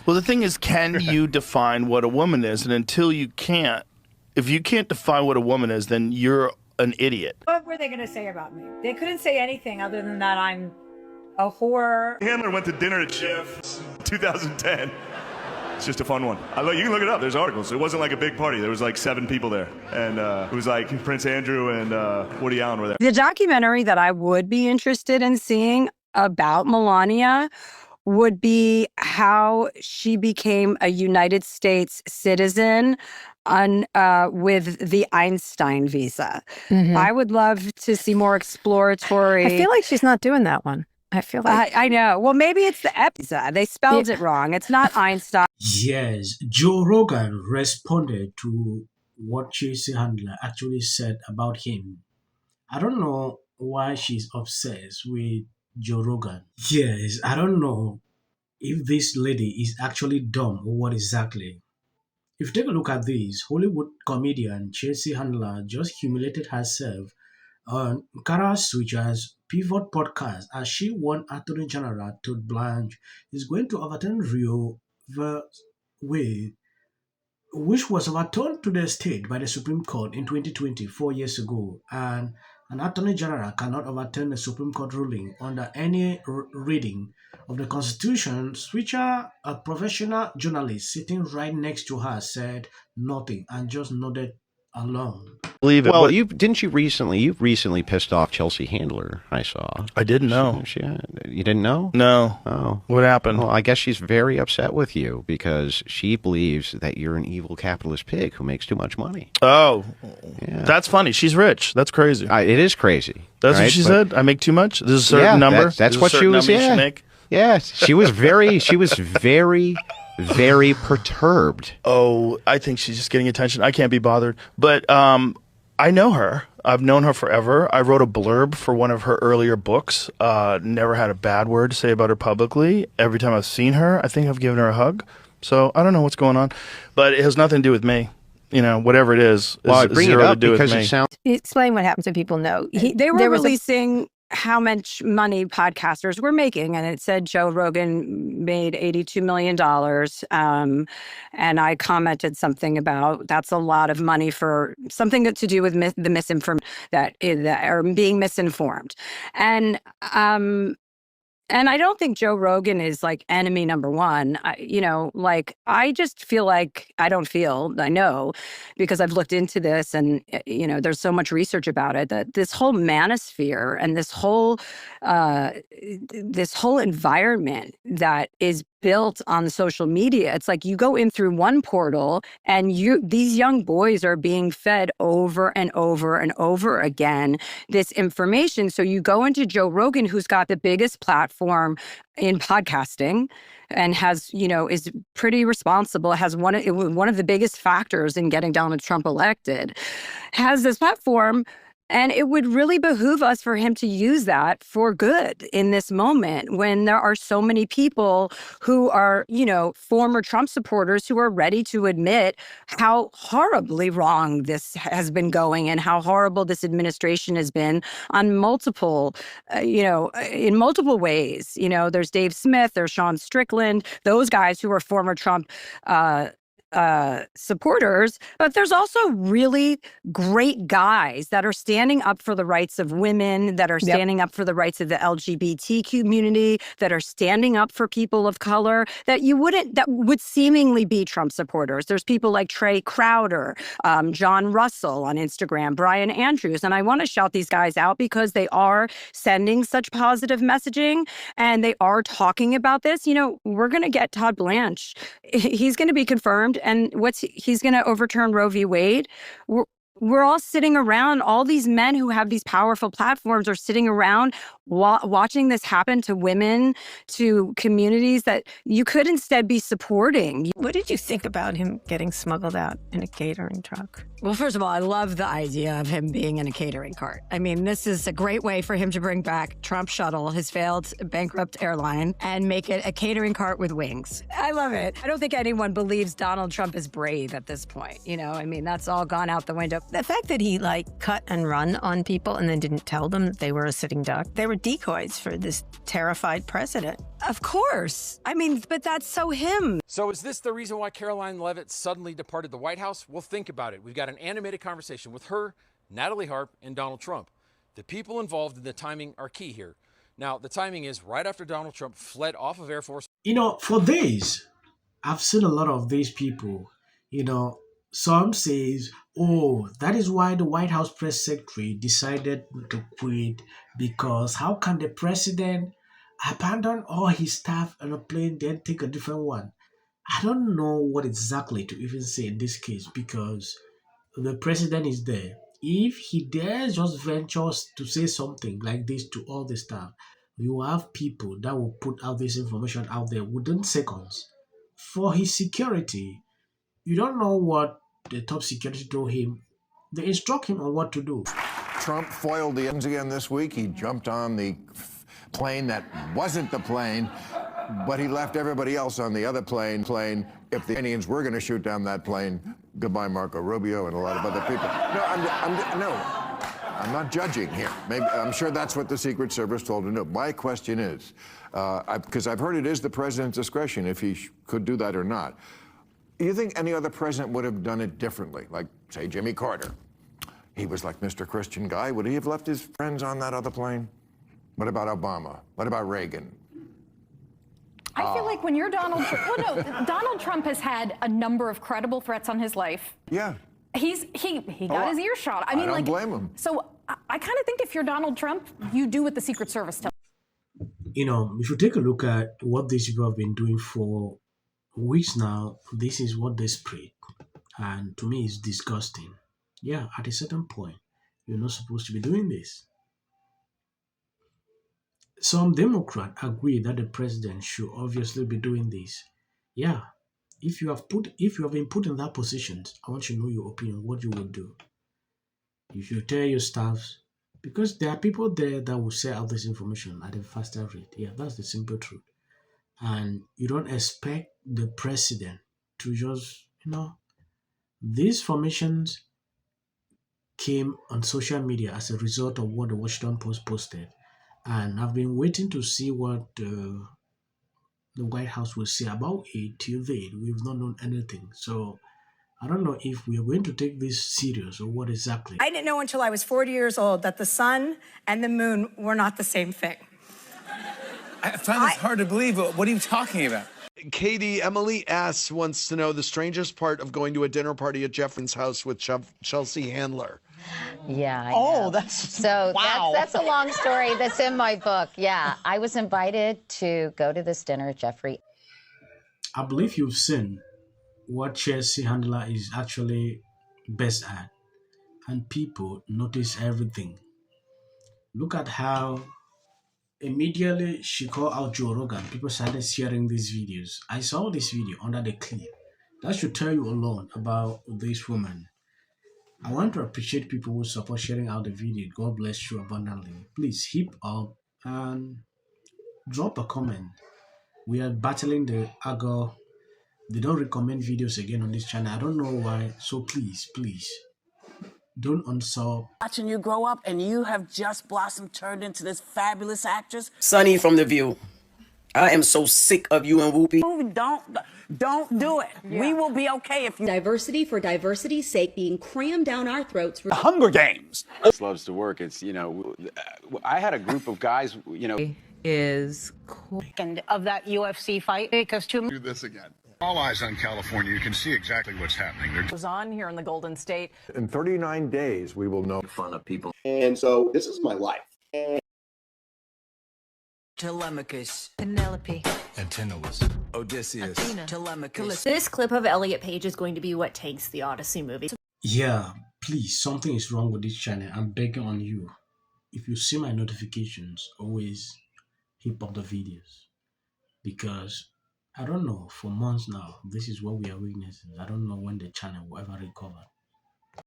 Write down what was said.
Well, the thing is, can you define what a woman is? And until you can't, if you can't define what a woman is, then you're an idiot. What were they going to say about me? They couldn't say anything other than that I'm a whore. Handler went to dinner at Chef 2010. It's just a fun one. You can look it up. There's articles. It wasn't like a big party. There was like 7 people there. And it was like Prince Andrew and Woody Allen were there. The documentary that I would be interested in seeing about Melania would be how she became a United States citizen with the Einstein visa. Mm-hmm. I would love to see more exploratory. I feel like she's not doing that one. I feel like I know. Well, maybe it's the EPSA. They spelled it wrong. It's not Einstein. Yes, Joe Rogan responded to what Chelsea Handler actually said about him. I don't know why she's obsessed with Joe Rogan. Yes, I don't know if this lady is actually dumb or what exactly. If you take a look at this, Hollywood comedian Chelsea Handler just humiliated herself on Cara Switcher's Pivot podcast as she warned Attorney General Todd Blanche is going to overturn Roe v. Wade, which was overturned to the state by the Supreme Court in 2020, 4 years ago, and an Attorney General cannot overturn a Supreme Court ruling under any reading of the Constitution. Switcher, a professional journalist sitting right next to her, said nothing and just nodded along. Believe it. Well, you recently pissed off Chelsea Handler, I saw. I didn't know. You didn't know? No. Oh. What happened? Well, I guess she's very upset with you because she believes that you're an evil capitalist pig who makes too much money. Oh. Yeah. That's funny. She's rich. That's crazy. It is crazy. That's what she said? I make too much? There's a certain number? That's what she was, make? Yeah, she was very very perturbed. Oh, I think she's just getting attention. I can't be bothered. But I know her. I've known her forever. I wrote a blurb for one of her earlier books. Never had a bad word to say about her publicly. Every time I've seen her, I think I've given her a hug. So I don't know what's going on. But it has nothing to do with me. You know, whatever it is I bring it up because it sounds... Explain what happens so people know. They were releasing how much money podcasters were making, and it said Joe Rogan made $82 million. And I commented something about that's a lot of money for something to do with the misinformation or being misinformed. And I don't think Joe Rogan is like enemy number one. I just feel like I know, because I've looked into this and, there's so much research about it, that this whole manosphere and this whole environment that is built on social media. It's like you go in through one portal and these young boys are being fed over and over and over again this information. So you go into Joe Rogan, who's got the biggest platform in podcasting and is pretty responsible, has one of the biggest factors in getting Donald Trump elected, has this platform. And it would really behoove us for him to use that for good in this moment when there are so many people who are, former Trump supporters who are ready to admit how horribly wrong this has been going and how horrible this administration has been on multiple, in multiple ways. There's Dave Smith, there's Sean Strickland, those guys who are former Trump supporters, but there's also really great guys that are standing up for the rights of women, that are standing up for the rights of the LGBT community, that are standing up for people of color that would seemingly be Trump supporters. There's people like Trey Crowder, John Russell on Instagram, Brian Andrews, and I want to shout these guys out because they are sending such positive messaging and they are talking about this. We're going to get Todd Blanche. He's going to be confirmed. And he's going to overturn Roe v. Wade. We're all sitting around. All these men who have these powerful platforms are sitting around watching this happen to women, to communities that you could instead be supporting. What did you think about him getting smuggled out in a catering truck? Well, first of all, I love the idea of him being in a catering cart. I mean, this is a great way for him to bring back Trump Shuttle, his failed bankrupt airline, and make it a catering cart with wings. I love it. I don't think anyone believes Donald Trump is brave at this point. That's all gone out the window. The fact that he like cut and run on people and then didn't tell them that they were a sitting duck, they were decoys for this terrified president. Of course. I mean, but that's so him. So is this the reason why Caroline Leavitt suddenly departed the White House? Well, think about it. We've got an animated conversation with her, Natalie Harp, and Donald Trump. The people involved in the timing are key here. Now, the timing is right after Donald Trump fled off of Air Force. You know, for this, I've seen a lot of these people, you know, some says, oh, that is why the White House press secretary decided to quit, because how can the president abandon all his staff on a plane, then take a different one? I don't know what exactly to even say in this case, because the president is there. If he dares just ventures to say something like this to all the staff, you have people that will put out this information out there within seconds for his security. You don't know what the top security told him. They instruct him on what to do. Trump foiled the ends again this week. He jumped on the plane that wasn't the plane, but he left everybody else on the other plane. If the Indians were going to shoot down that plane, goodbye Marco Rubio and a lot of other people. No, I'm not judging here. Maybe I'm sure that's what the Secret Service told him to do. My question is, because I've heard it is the president's discretion if he could do that or not. Do you think any other president would have done it differently? Like, say, Jimmy Carter. He was like Mr. Christian guy. Would he have left his friends on that other plane? What about Obama? What about Reagan? I feel like when you're Donald Trump, well, no, Donald Trump has had a number of credible threats on his life. Yeah. He got his ear shot. I mean, don't blame him. So I kind of think if you're Donald Trump, you do what the Secret Service tells. You know, if you take a look at what these people have been doing for weeks now, this is what they spread. And to me, it's disgusting. Yeah, at a certain point, you're not supposed to be doing this. Some Democrats agree that the president should obviously be doing this. Yeah, if you have been put in that position, I want you to know your opinion, what you would do. You should tell your staffs, because there are people there that will share out this information at a faster rate. Yeah, that's the simple truth. And you don't expect the president to just, these formations came on social media as a result of what the Washington Post posted. And I've been waiting to see what the White House will say about it till then. We've not known anything. So I don't know if we are going to take this serious or what exactly. I didn't know until I was 40 years old that the sun and the moon were not the same thing. I find this hard to believe. What are you talking about? Katie, Emily wants to know the strangest part of going to a dinner party at Jeffrey's house with Chelsea Handler. Yeah. That's a long story that's in my book. Yeah, I was invited to go to this dinner at Jeffrey. I believe you've seen what Chelsea Handler is actually best at, and people notice everything. Look at how immediately she called out Joe Rogan. People started sharing these videos. I saw this video under the clip. That should tell you a lot about this woman. I want to appreciate people who support sharing out the video. God bless you abundantly. Please hit up and drop a comment. We are battling the algo. They don't recommend videos again on this channel. I don't know why. So please, don't unsub. Watching you grow up and you have just blossomed, turned into this fabulous actress. Sunny from The View. I am so sick of you and Whoopi. Don't do it. Yeah. We will be okay if you... Diversity for diversity's sake being crammed down our throats. The Hunger Games. Loves to work. It's, I had a group of guys, Is cool. And of that UFC fight, because do this again. All eyes on California. You can see exactly what's happening. It was on here in the Golden State. In 39 days, we will know. In front of people. And so this is my life. Telemachus. Penelope. Antinous. Odysseus. Athena. Telemachus. This clip of Elliot Page is going to be what takes the Odyssey movie. Yeah, please, something is wrong with this channel. I'm begging on you. If you see my notifications, always hit up the videos. Because I don't know, for months now, this is what we are witnessing. I don't know when the channel will ever recover.